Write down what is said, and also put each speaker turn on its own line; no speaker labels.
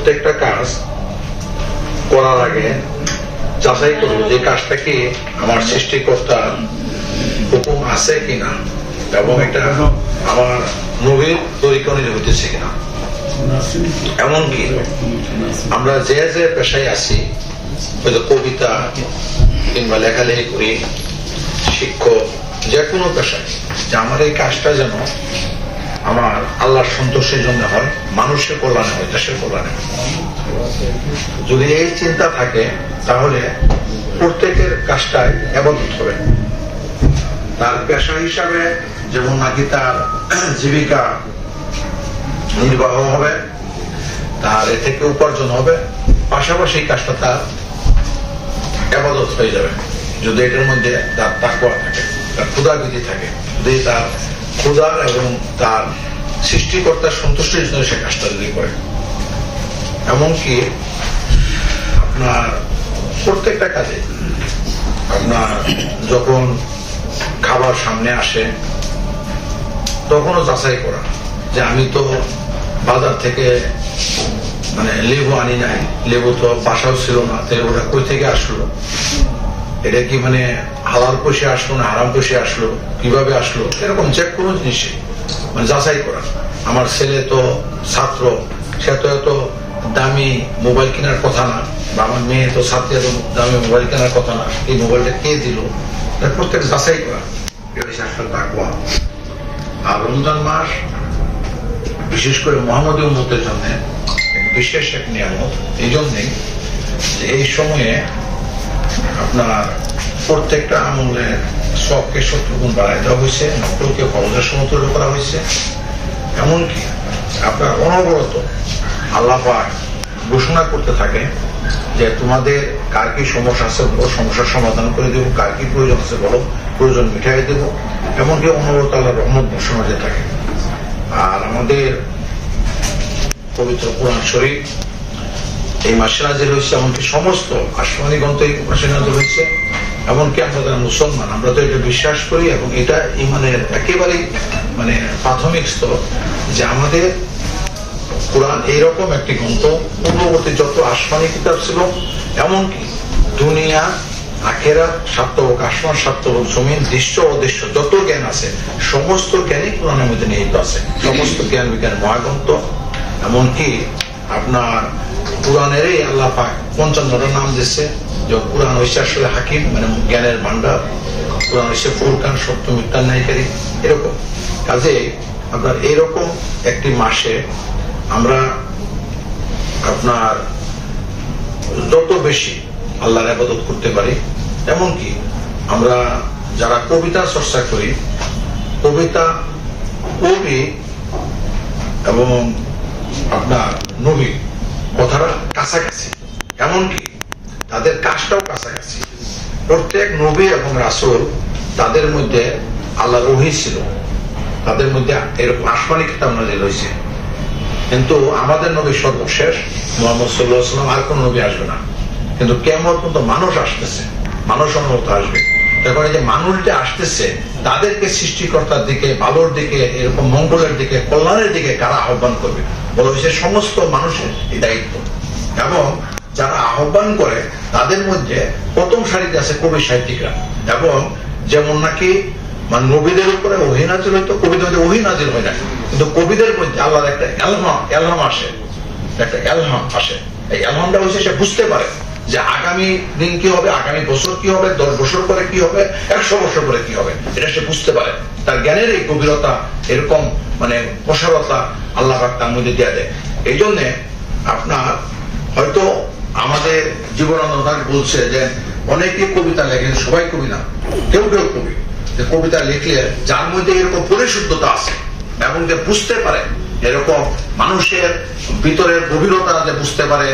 প্রত্যেকটা কাজ করার আগে যাচাই করবো যে কাজটা কি আমার সৃষ্টিকর্তার হুকুম আছে কিনা এবং এটা আমার নবীর তরিকা অনুযায়ী হইতেছে কিনা। এমনকি আমরা যে যে পেশায় আছি, হয়তো কবিতা কিংবা লেখালেখি করি, শিক্ষক, যে কোনো পেশায়, যে আমার এই কাজটা যেন আমার আল্লাহর সন্তোষের জন্য হয়, মানুষের কল্যাণে হয়, দেশের কল্যাণে। যদি এই চিন্তা থাকে তাহলে প্রত্যেকের কাজটাই ইবাদত হবে। তার পেশা হিসাবে যেমন নাকি তার জীবিকা নির্বাহ হবে, তার এ থেকে উপার্জন হবে, পাশাপাশি এই কাজটা তার ইবাদত হয়ে যাবে যদি এটার মধ্যে তার তাকওয়া থাকে, তার ক্ষুধাবিধি থাকে, যদি তার ক্ষুধার এবং তার সৃষ্টিকর্তার সন্তুষ্টির জন্য সে কাজটা যদি করে। এমনকি আপনার প্রত্যেকটা কাজে আপনার যখন খাবার সামনে আসে তখনও যাচাই করা যে আমি তো বাজার থেকে মানে লেবু আনি নাই, লেবু তো বাসাও ছিল না, ওটা কই থেকে আসলো, এটা কি মানে হালাল পয়সা আসলো না হারাম পয়সা আসলো, কিভাবে আসলো, এরকম যে কোনো জিনিসে মানে যাচাই করা। আমার ছেলে তো ছাত্র, সে তো এত দামি মোবাইল কেনার কথা না, বা আমার মেয়ে তো ছাত্রী এত দামি মোবাইল কেনার কথা না, এই মোবাইলটা কে দিল, প্রত্যেক যাচাই করা, এটা হচ্ছে আসলে তাকওয়া। আর রমজান মাস বিশেষ করে মুহাম্মদী উম্মতের জন্য বিশেষ এক নিয়ামত, এই জন্যে যে এই সময়ে আপনার প্রত্যেকটা আমলের সবকে 70 গুণ বাড়াই দেওয়া হয়েছে, নকলকে ফরজের সমতুল্য করা হয়েছে। এমনকি আপনার অনবরত আল্লাহ পাক ঘোষণা করতে থাকে যে তোমাদের কার কি সমস্যা আছে বলো, সমস্যার সমাধান করে দেবো, কার কি প্রয়োজন আছে বলো, প্রয়োজন মিটাই দেবো। এমনকি অনবরত আল্লাহ রহমত ঘোষণা দিয়ে থাকে। আর আমাদের পবিত্র কোরআন শরীফ এই মাসে নাজিল হয়েছে, এমনকি সমস্ত আসমানি গ্রন্থ এই মাসে নাজিল হয়েছে। এমনকি আমরা যারা মুসলমান, আমরা তো এটা বিশ্বাস করি এবং এটা ইমানের একেবারেই মানে প্রাথমিক স্তর যে আমাদের কোরআন এইরকম একটি গ্রন্থ, পূর্ববর্তী যত আসমানি কিতাব ছিল, এমনকি দুনিয়া আখেরাত, সাত্যবক আসমান, সাত্যবক জমিন, দৃশ্য অদৃশ্য যত জ্ঞান আছে সমস্ত জ্ঞানই কোরআনের মধ্যে নিহিত আছে। সমস্ত জ্ঞান বিজ্ঞান মহাগ্রন্থ। এমনকি আপনার কোরআনেরই আল্লাহ পাক 55টা নাম দিচ্ছে, যে কোরআন হচ্ছে আসলে হাকিম মানে জ্ঞানের ভান্ডার, কোরআন হচ্ছে ফুরকান সত্য মিথ্যার ন্যায়কারী, এরকম। কাজে আপনার এইরকম একটি মাসে আমরা আপনার যত বেশি আল্লাহর ইবাদত করতে পারি, এমনকি আমরা যারা কবিতা চর্চা করি, কবিতা, কবি এবং আপনার নবী কথাটা কাছাকাছি, এমনকি তাদের কাজটাও কাছাকাছি। প্রত্যেক নবী এবং রাসূল তাদের মধ্যে আল্লাহর ওহী ছিল, তাদের মধ্যে এরকম আসমানি কিতাব নাযিল হয়েছে। কিন্তু আমাদের নবী সর্বশেষ মুহাম্মদ সাল্লাল্লাহু আলাইহি ওয়াসাল্লাম, আর কোন নবী আসবে না। কিন্তু কিয়ামত পর্যন্ত মানুষ আসতেছে, মানুষ অনবরত আসবে। তখন এই যে মানুষটা আসতেছে, তাদেরকে সৃষ্টিকর্তার দিকে, ভালোর দিকে, এরকম মঙ্গলের দিকে, কল্যাণের দিকে কারা আহ্বান করবে বলা হয়েছে সমস্ত মানুষের এই দায়িত্ব। এবং যারা আহ্বান করে তাদের মধ্যে প্রথম সারিতে আছে কবি সাহিত্যিকরা। এবং যেমন নাকি মানে নবীদের উপরে ওহী নাযিল হইতো, কবিদের মধ্যে ওহী নাযিল হয় না, কিন্তু কবিদের মধ্যে আল্লাহর একটা এলহাম আসে, একটা এলহাম আসে। এই এলহামটা হচ্ছে সে বুঝতে পারে যে আগামী দিন কি হবে, আগামী বছর কি হবে, 10 বছর পরে কি হবে, 100 বছর পরে কি হবে, এটা সে বুঝতে পারে। তার জ্ঞানের এই গভীরতা, এরকম মানে প্রসারতা আল্লাহ পাক তার মধ্যে দিয়ে দেয়। এই জন্যে আপনার হয়তো আমাদের জীবনানন্দ বলছে যে অনেকে কবিতা লেখেন, সবাই কবি না, কেউ কেউ কবি, যে কবিতা লিখলে যার মধ্যে এরকম পরিশুদ্ধতা আছে এবং যে বুঝতে পারে, এরকম মানুষের ভিতরের গভীরতা যে বুঝতে পারে।